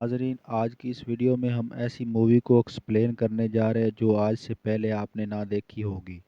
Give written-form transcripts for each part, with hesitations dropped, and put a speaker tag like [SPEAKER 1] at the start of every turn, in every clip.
[SPEAKER 1] नाज़रीन, आज की इस वीडियो में हम ऐसी मूवी को एक्सप्लेन करने जा रहे हैं जो आज से पहले आपने ना देखी होगी।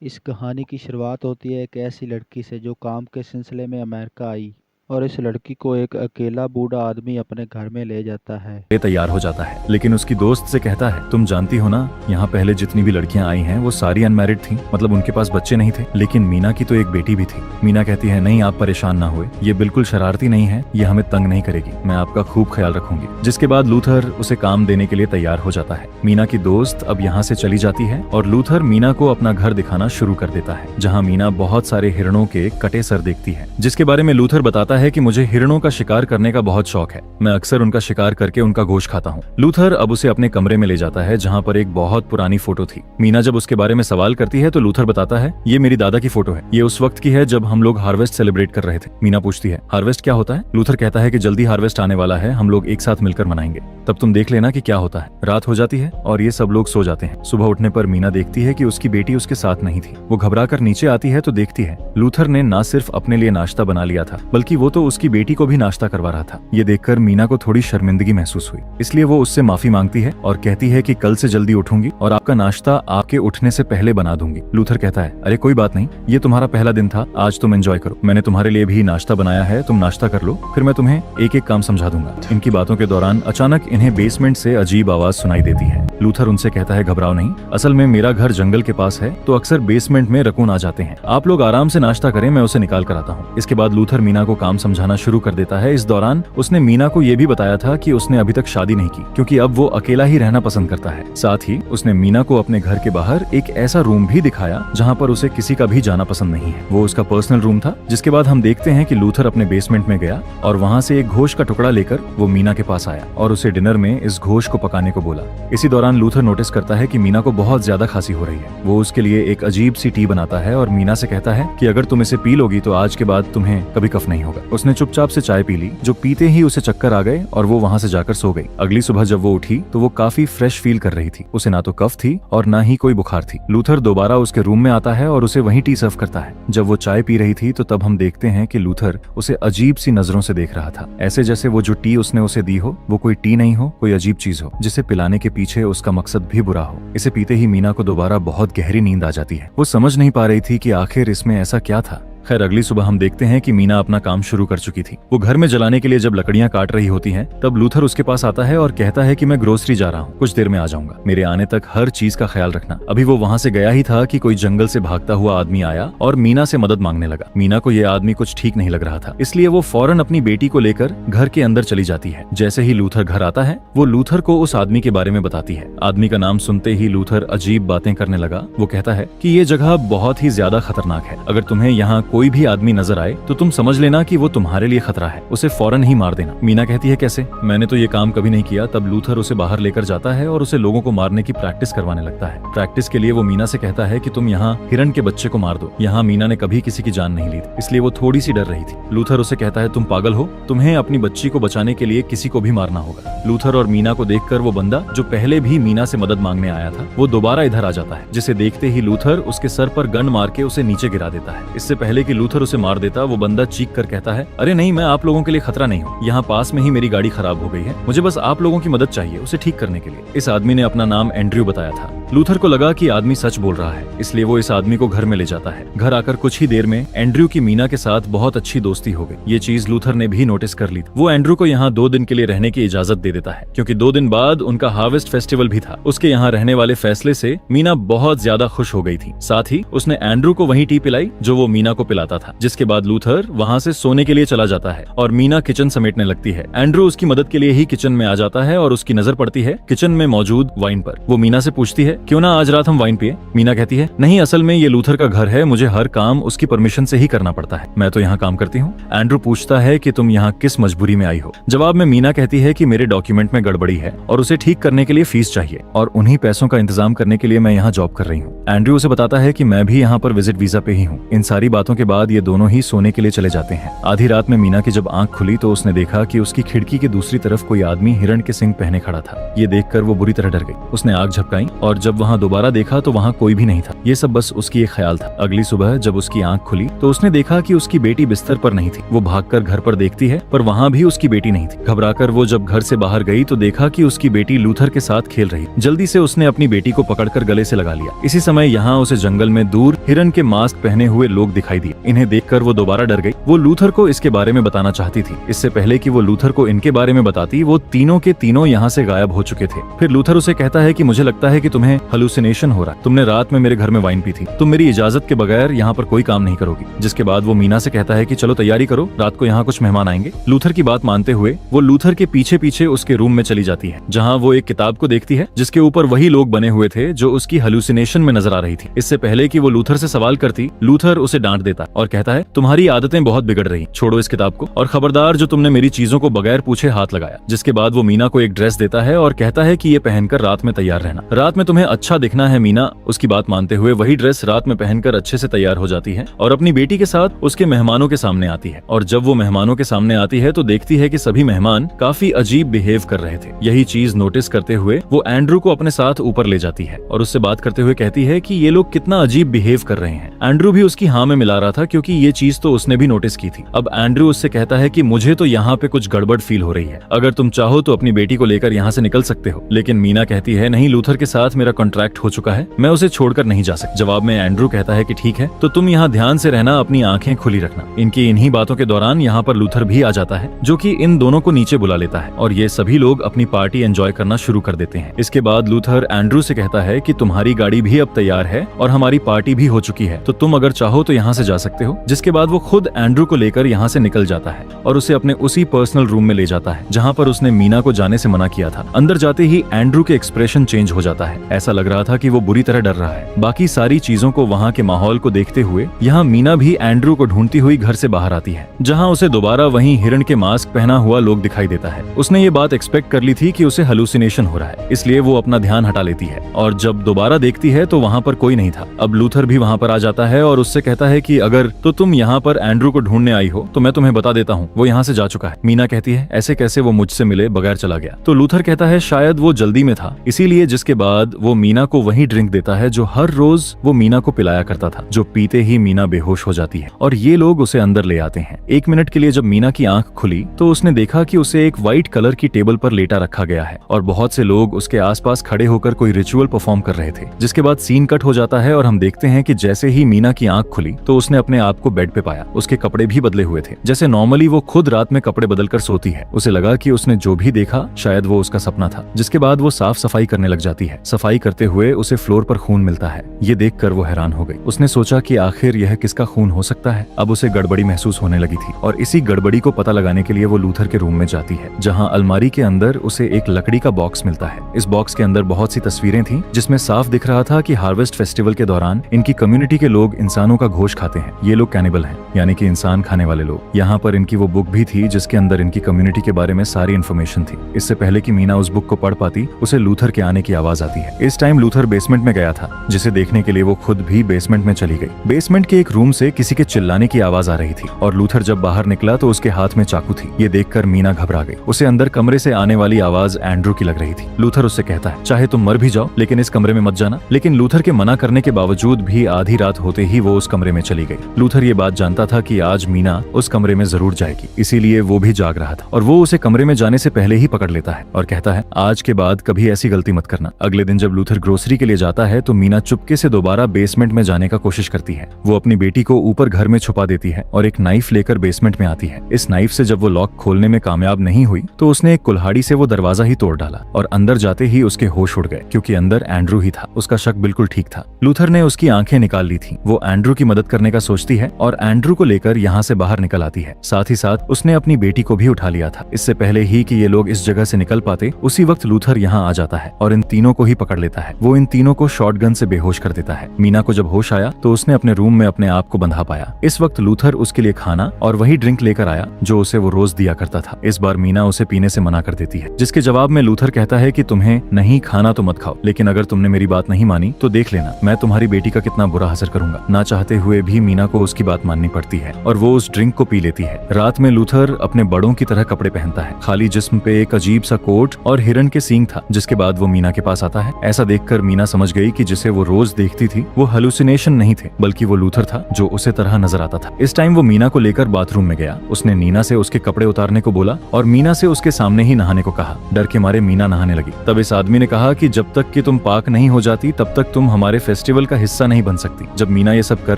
[SPEAKER 1] इस कहानी की शुरुआत होती है एक ऐसी लड़की से जो काम के सिलसिले में अमेरिका आई और इस लड़की को एक अकेला बूढ़ा आदमी अपने घर में ले जाता है।
[SPEAKER 2] ये तैयार हो जाता है, लेकिन उसकी दोस्त से कहता है, तुम जानती हो ना, यहाँ पहले जितनी भी लड़कियां आई हैं वो सारी अनमैरिड थी, मतलब उनके पास बच्चे नहीं थे, लेकिन मीना की तो एक बेटी भी थी। मीना कहती है, नहीं आप परेशान ना हुए, ये बिल्कुल शरारती नहीं है, ये हमें तंग नहीं करेगी, मैं आपका खूब ख्याल रखूंगी। जिसके बाद लूथर उसे काम देने के लिए तैयार हो जाता है। मीना की दोस्त अब यहाँ से चली जाती है और लूथर मीना को अपना घर दिखाना शुरू कर देता है, जहाँ मीना बहुत सारे हिरणों के कटे सर देखती है, जिसके बारे में लूथर बताता है कि मुझे हिरणों का शिकार करने का बहुत शौक है, मैं अक्सर उनका शिकार करके उनका गोश्त खाता हूँ। लूथर अब उसे अपने कमरे में ले जाता है, जहाँ पर एक बहुत पुरानी फोटो थी। मीना जब उसके बारे में सवाल करती है तो लूथर बताता है, ये मेरी दादा की फोटो है, ये उस वक्त की है जब हम लोग हार्वेस्ट सेलिब्रेट कर रहे थे। मीना पूछती है, हार्वेस्ट क्या होता है? लूथर कहता है कि जल्दी हार्वेस्ट आने वाला है, हम लोग एक साथ मिलकर मनाएंगे, तब तुम देख लेना कि क्या होता है। रात हो जाती है और ये सब लोग सो जाते हैं। सुबह उठने पर मीना देखती है कि उसकी बेटी उसके साथ नहीं थी। वो घबराकर नीचे आती है तो देखती है लूथर ने ना सिर्फ अपने लिए नाश्ता बना लिया था, बल्कि वो तो उसकी बेटी को भी नाश्ता करवा रहा था। ये देखकर मीना को थोड़ी शर्मिंदगी महसूस हुई, इसलिए वो उससे माफी मांगती है और कहती है कि कल से जल्दी उठूंगी और आपका नाश्ता आपके उठने से पहले बना दूंगी। लूथर कहता है, अरे कोई बात नहीं, ये तुम्हारा पहला दिन था, आज तुम एंजॉय करो, मैंने तुम्हारे लिए भी नाश्ता बनाया है, तुम नाश्ता कर लो, फिर मैं तुम्हें एक एक काम समझा दूंगा। इनकी बातों के दौरान अचानक इन्हें बेसमेंट से अजीब आवाज सुनाई देती है। लूथर उनसे कहता है, घबराओ नहीं, असल में मेरा घर जंगल के पास है, तो अक्सर बेसमेंट में रकून आ जाते हैं, आप लोग आराम से नाश्ता करें, मैं उसे निकाल कर आता हूँ। इसके बाद लूथर मीना को काम समझाना शुरू कर देता है। इस दौरान उसने मीना को यह भी बताया था कि उसने अभी तक शादी नहीं की, क्योंकि अब वो अकेला ही रहना पसंद करता है। साथ ही उसने मीना को अपने घर के बाहर एक ऐसा रूम भी दिखाया जहाँ पर उसे किसी का भी जाना पसंद नहीं है, वो उसका पर्सनल रूम था। जिसके बाद हम देखते हैं कि लूथर अपने बेसमेंट में गया और वहाँ से एक घोष का टुकड़ा लेकर वो मीना के पास आया और उसे डिनर में इस घोष को पकाने को बोला। इसी दौरान लूथर नोटिस करता है कि मीना को बहुत ज्यादा खांसी हो रही है। वो उसके लिए एक अजीब सी टी बनाता है और मीना से कहता है कि अगर तुम इसे पी लोगी तो आज के बाद तुम्हें कभी कफ नहीं होगा। उसने चुपचाप से चाय पी ली, जो पीते ही उसे चक्कर आ गए और वो वहाँ से जाकर सो गई। अगली सुबह जब वो उठी तो वो काफी फ्रेश फील कर रही थी, उसे ना तो कफ थी और ना ही कोई बुखार थी। लूथर दोबारा उसके रूम में आता है और उसे वहीं टी सर्व करता है। जब वो चाय पी रही थी तो तब हम देखते हैं कि लूथर उसे अजीब सी नजरों से देख रहा था, ऐसे जैसे वो जो टी उसने उसे दी हो वो कोई टी नहीं हो, कोई अजीब चीज हो जिसे पिलाने के पीछे उसका मकसद भी बुरा हो। इसे पीते ही मीना को दोबारा बहुत गहरी नींद आ जाती है। वो समझ नहीं पा रही थी कि आखिर इसमें ऐसा क्या था। खैर, अगली सुबह हम देखते हैं कि मीना अपना काम शुरू कर चुकी थी। वो घर में जलाने के लिए जब लकड़ियां काट रही होती हैं, तब लूथर उसके पास आता है और कहता है कि मैं ग्रोसरी जा रहा हूँ, कुछ देर में आ जाऊंगा, मेरे आने तक हर चीज का ख्याल रखना। अभी वो वहाँ से गया ही था कि कोई जंगल से भागता हुआ आदमी आया और मीना से मदद मांगने लगा। मीना को यह आदमी कुछ ठीक नहीं लग रहा था, इसलिए वो फौरन अपनी बेटी को लेकर घर के अंदर चली जाती है। जैसे ही लूथर घर आता है, वो लूथर को उस आदमी के बारे में बताती है। आदमी का नाम सुनते ही लूथर अजीब बातें करने लगा। वो कहता है कि ये जगह बहुत ही ज्यादा खतरनाक है, अगर तुम्हें यहाँ कोई भी आदमी नजर आए तो तुम समझ लेना कि वो तुम्हारे लिए खतरा है, उसे फौरन ही मार देना। मीना कहती है, कैसे? मैंने तो ये काम कभी नहीं किया। तब लूथर उसे बाहर लेकर जाता है और उसे लोगों को मारने की प्रैक्टिस करवाने लगता है। प्रैक्टिस के लिए वो मीना से कहता है कि तुम यहाँ हिरण के बच्चे को मार दो। यहाँ मीना ने कभी किसी की जान नहीं ली थी, इसलिए वो थोड़ी सी डर रही थी। लूथर उसे कहता है, तुम पागल हो, तुम्हें अपनी बच्ची को बचाने के लिए किसी को भी मारना होगा। लूथर और मीना को देखकर वो बंदा जो पहले भी मीना से मदद मांगने आया था, वो दोबारा इधर आ जाता है, जिसे देखते ही लूथर उसके सर पर गन मार के उसे नीचे गिरा देता है। इससे पहले कि लूथर उसे मार देता, वो बंदा चीख कर कहता है, अरे नहीं, मैं आप लोगों के लिए खतरा नहीं हूँ, यहाँ पास में ही मेरी गाड़ी खराब हो गई है, मुझे बस आप लोगों की मदद चाहिए उसे ठीक करने के लिए। इस आदमी ने अपना नाम एंड्रयू बताया था। लूथर को लगा कि आदमी सच बोल रहा है, इसलिए वो इस आदमी को घर में ले जाता है। घर आकर कुछ ही देर में एंड्रयू की मीना के साथ बहुत अच्छी दोस्ती हो गई। ये चीज लूथर ने भी नोटिस कर ली। वो एंड्रयू को यहाँ 2 दिन के लिए रहने की इजाजत दे देता है, क्योंकि 2 दिन बाद उनका हार्वेस्ट फेस्टिवल भी था। उसके यहाँ रहने वाले फैसले से मीना बहुत ज्यादा खुश हो गई थी। साथ ही उसने एंड्रयू को वही टी पिलाई जो वो मीना को पिलाता था। जिसके बाद लूथर वहाँ से सोने के लिए चला जाता है और मीना किचन समेटने लगती है। एंड्रयू उसकी मदद के लिए ही किचन में आ जाता है और उसकी नजर पड़ती है किचन में मौजूद वाइन पर। वो मीना से पूछती है, क्यों ना आज रात हम वाइन पिए? मीना कहती है, नहीं, असल में ये लूथर का घर है, मुझे हर काम उसकी परमिशन से ही करना पड़ता है, मैं तो यहाँ काम करती हूँ। एंड्रयू पूछता है कि तुम यहाँ किस मजबूरी में आई हो? जवाब में मीना कहती है कि मेरे डॉक्यूमेंट में गड़बड़ी है और उसे ठीक करने के लिए फीस चाहिए और उन्हीं पैसों का इंतजाम करने के लिए मैं यहाँ जॉब कर रही हूँ। एंड्रयू उसे बताता है कि मैं भी यहाँ पर विजिट वीजा पे ही हूँ। इन सारी बातों के बाद ये दोनों ही सोने के लिए चले जाते हैं। आधी रात में मीना की जब आंख खुली तो उसने देखा कि उसकी खिड़की की दूसरी तरफ कोई आदमी हिरण के सिंग पहने खड़ा था। ये देखकर वो बुरी तरह डर गई। उसने आग झपकाई और जब वहाँ दोबारा देखा तो वहाँ कोई भी नहीं था। ये सब बस उसकी एक ख्याल था। अगली सुबह जब उसकी आंख खुली तो उसने देखा कि उसकी बेटी बिस्तर पर नहीं थी। वो भागकर घर पर देखती है पर वहाँ भी उसकी बेटी नहीं थी। घबराकर वो जब घर से बाहर गई तो देखा कि उसकी बेटी लूथर के साथ खेल रही। जल्दी से उसने अपनी बेटी को पकड़कर गले से लगा लिया। इसी समय यहाँ उसे जंगल में दूर हिरन के मास्क पहने हुए लोग दिखाई दिए। इन्हें देखकर वो दोबारा डर गई। वो लूथर को इसके बारे में बताना चाहती थी। इससे पहले कि वो लूथर को इनके बारे में बताती, वो तीनों के तीनों यहाँ से गायब हो चुके थे। फिर लूथर उसे कहता है कि मुझे लगता है कि तुम्हें हेलुसिनेशन हो रहा है। तुमने रात में मेरे घर में वाइन पी थी। तुम मेरी इजाजत के बगैर यहाँ पर कोई काम नहीं करोगी। जिसके बाद वो मीना से कहता है कि चलो तैयारी करो, रात को यहाँ कुछ मेहमान आएंगे। लूथर की बात मानते हुए वो लूथर के पीछे पीछे उसके रूम में चली जाती है, जहाँ वो एक किताब को देखती है जिसके ऊपर वही लोग बने हुए थे जो उसकी हेलुसिनेशन में नजर आ रही थी। इससे पहले कि वो लूथर से सवाल करती, लूथर उसे डांट देता और कहता है तुम्हारी आदतें बहुत बिगड़ रही, छोड़ो इस किताब को, और खबरदार जो तुमने मेरी चीजों को बगैर पूछे हाथ लगाया। जिसके बाद वो मीना को एक ड्रेस देता है और कहता है कि ये पहनकर रात में तैयार रहना, रात में तुम्हें अच्छा दिखना है। मीना उसकी बात मानते हुए वही ड्रेस रात में पहनकर अच्छे से तैयार हो जाती है और अपनी बेटी के साथ उसके मेहमानों के सामने आती है। और जब वो मेहमानों के सामने आती है तो देखती है कि सभी मेहमान काफी अजीब बिहेव कर रहे थे। यही चीज नोटिस करते हुए वो एंड्रू को अपने साथ ऊपर ले जाती है और उससे बात करते हुए कहती है कि ये लोग कितना अजीब बिहेव कर रहे हैं। एंड्रू भी उसकी हाँ में मिला रहा था क्योंकि ये चीज तो उसने भी नोटिस की थी। अब एंड्रू उससे कहता है कि मुझे तो यहाँ पे कुछ गड़बड़ फील हो रही है, अगर तुम चाहो तो अपनी बेटी को लेकर यहाँ से निकल सकते हो। लेकिन मीना कहती है नहीं, लूथर के साथ मेरा कॉन्ट्रैक्ट हो चुका है, मैं उसे छोड़कर नहीं जा सकती। जवाब में एंड्रू कहता है कि ठीक है, तो तुम यहाँ ध्यान से रहना, अपनी आंखें खुली रखना। इनकी इन्हीं बातों के दौरान यहाँ पर लूथर भी आ जाता है जो कि इन दोनों को नीचे बुला लेता है और ये सभी लोग अपनी पार्टी एंजॉय करना शुरू कर देते हैं। इसके बाद लूथर एंड्रू से कहता है कि तुम्हारी गाड़ी भी अब तैयार है और हमारी पार्टी भी हो चुकी है, तो तुम अगर चाहो तो यहाँ से जा सकते हो। जिसके बाद वो खुद एंड्रू को लेकर यहाँ से निकल जाता है और उसे अपने उसी पर्सनल रूम में ले जाता है जहाँ पर उसने मीना को जाने से मना किया था। अंदर जाते ही एंड्रू के एक्सप्रेशन चेंज हो जाता है। ऐसा लग रहा था कि वो बुरी तरह डर रहा है। बाकी सारी चीजों को, वहाँ के माहौल को देखते हुए यहाँ मीना भी एंड्रू को ढूंढती हुई घर से बाहर आती है, जहाँ उसे दोबारा वही हिरण के मास्क पहना हुआ लोग दिखाई देता है। उसने ये बात एक्सपेक्ट कर ली थी कि उसे हेलुसिनेशन हो रहा है, इसलिए वो अपना ध्यान हटा लेती है और जब दोबारा देखती है तो वहाँ पर कोई नहीं था। अब लूथर भी वहाँ पर आ जाता है और उससे कहता है कि अगर तो तुम यहाँ पर एंड्रू को ढूंढने आई हो तो मैं तुम्हें बता देता हूँ, वो यहाँ से जा चुका है। मीना कहती है ऐसे कैसे वो मुझसे मिले बगैर चला गया? तो लूथर कहता है शायद वो जल्दी में था इसीलिए। जिसके बाद वो मीना को वही ड्रिंक देता है जो हर रोज वो मीना को पिलाया करता था, जो पीते ही मीना बेहोश हो जाती है और ये लोग उसे अंदर ले आते हैं। 1 मिनट के लिए जब मीना की आंख खुली तो उसने देखा कि उसे एक व्हाइट कलर की टेबल पर लेटा रखा गया है और बहुत से लोग उसके आसपास खड़े होकर कोई रिचुअल परफॉर्म कर रहे थे। जिसके बाद सीन कट हो जाता है और हम देखते हैं कि जैसे ही मीना की आंख खुली तो उसने अपने आप को बेड पे पाया। उसके कपड़े भी बदले हुए थे, जैसे नॉर्मली वो खुद रात में कपड़े बदलकर सोती है। उसे लगा कि उसने जो भी देखा शायद वो उसका सपना था। जिसके बाद वो साफ सफाई करने लग जाती है। सफाई करते हुए उसे फ्लोर पर खून मिलता है। ये देखकर वो हैरान हो गई। उसने सोचा कि आखिर यह किसका खून हो सकता है। अब उसे गड़बड़ी महसूस होने लगी थी और इसी गड़बड़ी को पता लगाने के लिए वो लूथर के रूम में जाती है, जहाँ अलमारी के अंदर उसे एक लकड़ी का बॉक्स मिलता है। इस बॉक्स के अंदर बहुत सी तस्वीरें थी जिसमें साफ दिख रहा था कि हार्वेस्ट फेस्टिवल के दौरान इनकी कम्युनिटी के लोग इंसानों का गोश्त खाते हैं। ये लोग कैनिबल हैं, यानी कि इंसान खाने वाले लोग। यहाँ पर इनकी वो बुक भी थी जिसके अंदर इनकी कम्युनिटी के बारे में सारी इन्फॉर्मेशन थी। इससे पहले कि मीना उस बुक को पढ़ पाती, उसे लूथर के आने की आवाज आती है। इस टाइम लूथर बेसमेंट में गया था, जिसे देखने के लिए वो खुद भी बेसमेंट में चली गई। बेसमेंट के एक रूम से किसी के चिल्लाने की आवाज आ रही थी और लूथर जब बाहर निकला तो उसके हाथ में चाकू थी। ये देखकर मीना घबरा गई। उसे अंदर कमरे से आने वाली आवाज एंड्रू की लग रही थी। लूथर उससे कहता है चाहे तुम मर भी जाओ लेकिन इस कमरे में मत जाना। लेकिन लूथर के मना करने के बावजूद भी आधी रात होते ही वो उस कमरे में चली गई। लूथर ये बात जानता था कि आज मीना उस कमरे में जरूर जाएगी, इसीलिए वो भी जाग रहा था और वो उसे कमरे में जाने से पहले ही पकड़ लेता है और कहता है आज के बाद कभी ऐसी गलती मत करना। अगले दिन जब लूथर ग्रोसरी के लिए जाता है तो मीना चुपके से दोबारा बेसमेंट में जाने का कोशिश करती है। वो अपनी बेटी को ऊपर घर में छुपा देती है और एक नाइफ लेकर बेसमेंट में आती है। इस नाइफ से जब वो लॉक खोलने में कामयाब नहीं हुई तो उसने एक कुल्हाड़ी से वो दरवाजा ही तोड़ डाला और अंदर जाते ही उसके होश उड़ गए क्योंकि अंदर एंड्रू ही था। उसका शक बिल्कुल ठीक था। लूथर ने उसकी आंखें निकाल ली थी। वो एंड्रू की मदद करने का सोचती है और एंड्रू को लेकर यहाँ से बाहर निकल आती है। साथ ही साथ उसने अपनी बेटी को भी उठा लिया था। इससे पहले ही कि ये लोग इस जगह से निकल पाते उसी वक्त लूथर यहाँ आ जाता है और इन तीनों को ही पकड़ लेता है। वो इन तीनों को शॉटगन से बेहोश कर देता है। मीना को जब होश आया तो उसने अपने रूम में अपने आप को बंधा पाया। इस वक्त लूथर उसके लिए खाना और वही ड्रिंक लेकर आया जो उसे वो रोज दिया करता था। इस बार मीना उसे पीने से मना कर देती है, जिसके जवाब में लूथर कहता है कि तुम्हें नहीं खाना तो मत खाओ, लेकिन अगर तुमने मेरी बात नहीं मानी तो देख लेना मैं तुम्हारी बेटी का कितना बुरा असर करूंगा। ना चाहते हुए भी मीना को उसकी बात माननी पड़ती है और वो उस ड्रिंक को पी लेती है। रात में लूथर अपने बड़ों की तरह कपड़े पहनता है, खाली जिस्म पे एक अजीब सा कोट और हिरन के सींग था। जिसके बाद वो मीना के पास आता है। ऐसा ऐसा देखकर मीना समझ गई कि जिसे वो रोज देखती थी वो हेलुसिनेशन नहीं थे, बल्कि वो लूथर था जो उसे तरह नजर आता था। इस टाइम वो मीना को लेकर बाथरूम में गया। उसने नीना से उसके कपड़े उतारने को बोला और मीना से उसके सामने ही नहाने को कहा। डर के मारे मीना नहाने लगी। तब इस आदमी ने कहा कि जब तक कि तुम पाक नहीं हो जाती तब तक तुम हमारे फेस्टिवल का हिस्सा नहीं बन सकती। जब मीना ये सब कर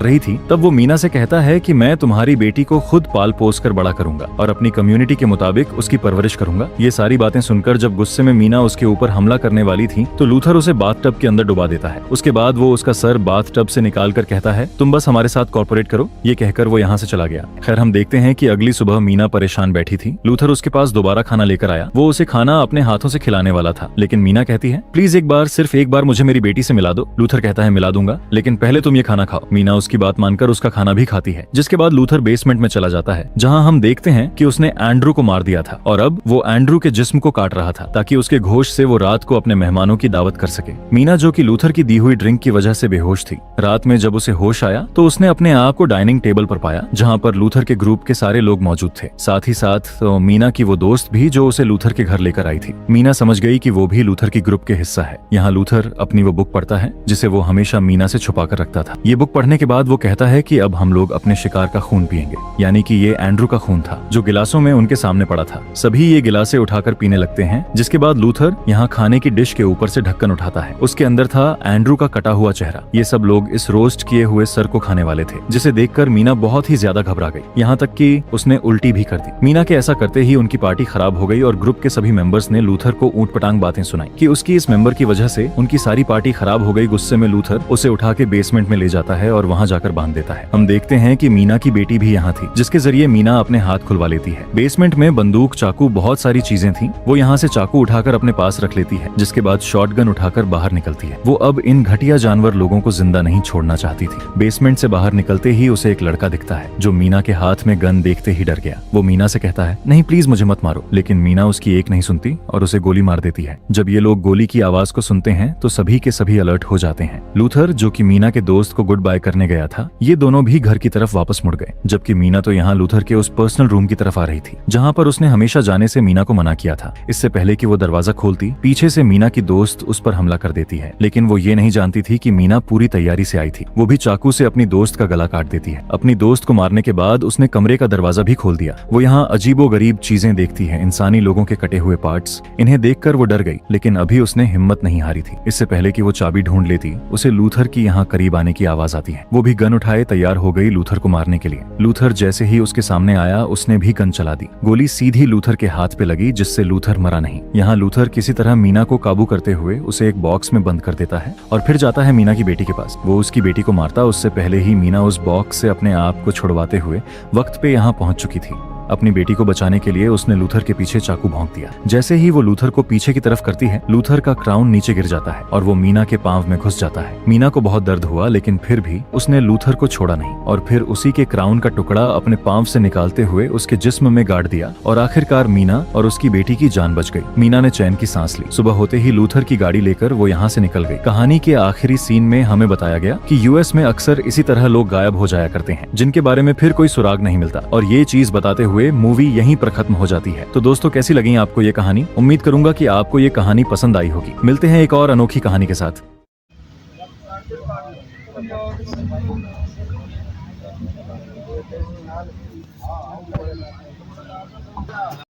[SPEAKER 2] रही थी तब वो मीना से कहता है कि मैं तुम्हारी बेटी को खुद पाल पोस कर बड़ा करूंगा और अपनी कम्युनिटी के मुताबिक उसकी परवरिश करूंगा। ये सारी बातें सुनकर जब गुस्से में मीना उसके ऊपर हमला करने वाली थी तो लूथर उसे बाथटब के अंदर डुबा देता है। उसके बाद वो उसका सर बाथटब से निकाल कर कहता है तुम बस हमारे साथ कॉर्पोरेट करो। ये कहकर वो यहाँ से चला गया। खैर हम देखते हैं कि अगली सुबह मीना परेशान बैठी थी। लूथर उसके पास दोबारा खाना लेकर आया। वो उसे खाना अपने हाथों से खिलाने वाला था, लेकिन मीना कहती है प्लीज एक बार, सिर्फ एक बार मुझे मेरी बेटी से मिला दो। लूथर कहता है मिला दूंगा, लेकिन पहले तुम ये खाना खाओ। मीना उसकी बात मानकर उसका खाना भी खाती है। जिसके बाद लूथर बेसमेंट में चला जाता है, जहाँ हम देखते हैं कि उसने एंड्रू को मार दिया था और अब वो एंड्रू के जिस्म को काट रहा था ताकि उसके घोष से वो रात को अपने मेहमानों की दावत कर सके। मीना जो कि लूथर की दी हुई ड्रिंक की वजह से बेहोश थी, रात में जब उसे होश आया तो उसने अपने आप को डाइनिंग टेबल पर पाया जहाँ पर लूथर के ग्रुप के सारे लोग मौजूद थे। साथ ही साथ तो मीना की वो दोस्त भी जो उसे लूथर के घर लेकर आई थी। मीना समझ गई कि वो भी लूथर की ग्रुप के हिस्सा है। यहाँ लूथर अपनी वो बुक पढ़ता है जिसे वो हमेशा मीना से छुपा कर रखता था। ये बुक पढ़ने के बाद वो कहता है कि अब हम लोग अपने शिकार का खून पिएंगे, यानी कि ये एंड्रू का खून था जो गिलासों में उनके सामने पड़ा था। सभी ये गिलासे उठाकर पीने लगते हैं। जिसके बाद लूथर यहाँ खाने की डिश के ऊपर से ढक्कन उठाता है। उसके अंदर था एंड्रू का कटा हुआ चेहरा। ये सब लोग इस रोस्ट किए हुए सर को खाने वाले थे, जिसे देखकर मीना बहुत ही ज्यादा घबरा गई, यहाँ तक कि उसने उल्टी भी कर दी। मीना के ऐसा करते ही उनकी पार्टी खराब हो गई और ग्रुप के सभी मेंबर्स ने लूथर को ऊंटपटांग बातें सुनाई कि उसकी इस मेंबर की वजह से उनकी सारी पार्टी खराब हो गई। गुस्से में लूथर उसे उठा के बेसमेंट में ले जाता है और वहाँ जाकर बांध देता है। हम देखते हैं कि मीना की बेटी भी यहाँ थी, जिसके जरिए मीना अपने हाथ खुलवा लेती है। बेसमेंट में बंदूक, चाकू, बहुत सारी चीजें थी। वो यहाँ से चाकू उठाकर अपने पास रख लेती है, जिसके बाद शॉटगन उठाकर बाहर निकलती है। वो अब इन घटिया जानवर लोगों को जिंदा नहीं छोड़ना चाहती थी। बेसमेंट से बाहर निकलते ही उसे एक लड़का दिखता है जो मीना के हाथ में गन देखते ही डर गया। वो मीना से कहता है नहीं प्लीज मुझे मत मारो, लेकिन मीना उसकी एक नहीं सुनती और उसे गोली मार देती है। जब ये लोग गोली की आवाज को सुनते हैं तो सभी के सभी अलर्ट हो जाते हैं। लूथर जो कि मीना के दोस्त को गुड बाय करने गया था, ये दोनों भी घर की तरफ वापस मुड़ गए, जबकि मीना तो यहाँ लूथर के उस पर्सनल रूम की तरफ आ रही थी जहाँ पर उसने हमेशा जाने से मीना को मना किया था। इससे पहले कि वो दरवाजा खोलती, पीछे से मीना की दोस्त उस पर हमला कर देती है, लेकिन वो ये नहीं जानती थी कि मीना पूरी तैयारी से आई थी। वो भी चाकू से अपनी दोस्त का गला काट देती है। अपनी दोस्त को मारने के बाद उसने कमरे का दरवाजा भी खोल दिया। वो यहाँ अजीबोगरीब चीजें देखती है, इंसानी लोगों के कटे हुए पार्ट्स। इन्हें देखकर वो डर गई, लेकिन अभी उसने हिम्मत नहीं हारी थी। इससे पहले कि वो चाबी ढूंढ लेती, उसे लूथर की यहाँ करीब आने की आवाज आती है। वो भी गन उठाए तैयार हो गई लूथर को मारने के लिए। लूथर जैसे ही उसके सामने आया, उसने भी गन चला दी। गोली सीधी लूथर के हाथ पे लगी, जिससे लूथर मरा नहीं। यहाँ लूथर किसी तरह मीना को काबू करते हुए उसे एक बॉक्स में बंद कर देता है और फिर जाता है मीना की बेटी के पास। वो उसकी बेटी को मारता, उससे पहले ही मीना उस बॉक्स से अपने आप को छुड़वाते हुए वक्त पे यहाँ पहुंच चुकी थी। अपनी बेटी को बचाने के लिए उसने लूथर के पीछे चाकू भोंक दिया। जैसे ही वो लूथर को पीछे की तरफ करती है, लूथर का क्राउन नीचे गिर जाता है और वो मीना के पांव में घुस जाता है। मीना को बहुत दर्द हुआ, लेकिन फिर भी उसने लूथर को छोड़ा नहीं और फिर उसी के क्राउन का टुकड़ा अपने पांव से निकालते हुए उसके जिस्म में गाड़ दिया और आखिरकार मीना और उसकी बेटी की जान बच गई। मीना ने चैन की सांस ली। सुबह होते ही लूथर की गाड़ी लेकर वो यहाँ से निकल गई। कहानी के आखिरी सीन में हमें बताया गया कि यूएस में अक्सर इसी तरह लोग गायब हो जाया करते हैं, जिनके बारे में फिर कोई सुराग नहीं मिलता, और ये चीज बताते हुए मूवी यहीं पर खत्म हो जाती है। तो दोस्तों, कैसी लगी आपको ये कहानी? उम्मीद करूंगा कि आपको ये कहानी पसंद आई होगी। मिलते हैं एक और अनोखी कहानी के साथ।